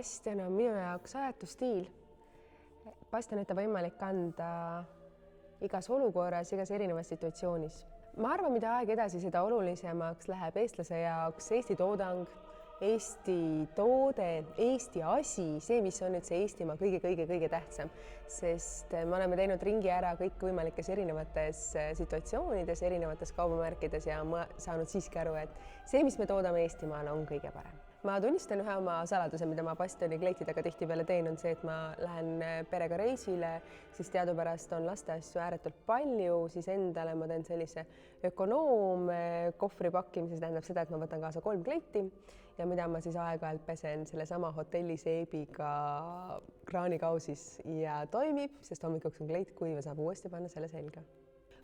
Bastion on minu jaoks ajatu stiil. Bastionit on võimalik kanda igas olukorras, igas erinevas situatsioonis. Ma arvan, mida aeg edasi, seda olulisemaks läheb eestlase jaoks Eesti toodang, Eesti toode, Eesti asi, see, mis on nüüd see Eestimaa kõige tähtsam, sest me oleme teinud ringi ära kõikvõimalikes erinevates situatsioonides, erinevates kaubamärkides ja ma saanud siiski aru, et see, mis me toodame Eestimaal, on kõige parem. Ma tunnistan ühe oma saladuse, mida ma Bastioni kleitidega tihtipeale teen, on see, et ma lähen perega reisile, siis teadupärast on lasteasju ääretult palju, siis endale ma teen sellise kohvri pakkimise, see tähendab seda, et ma võtan kaasa 3 kleiti ja mida ma siis aeg-ajalt pesen sellesama hotelliseebiga kraanikausis ja toimib, sest hommikuks on kleit kuiv ja saab uuesti panna selle selga.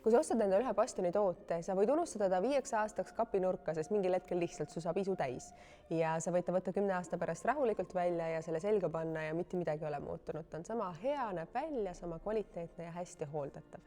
Kui sa ostad endale ühe Bastioni toote, sa võid unustada ta 5 aastaks kapinurka, sest mingil hetkel lihtsalt su saab isu täis ja sa võid ta võtta 10 aasta pärast rahulikult välja ja selle selga panna ja mitte midagi ei ole muutunud. Ta on sama hea, näeb välja, sama kvaliteetne ja hästi hooldatav.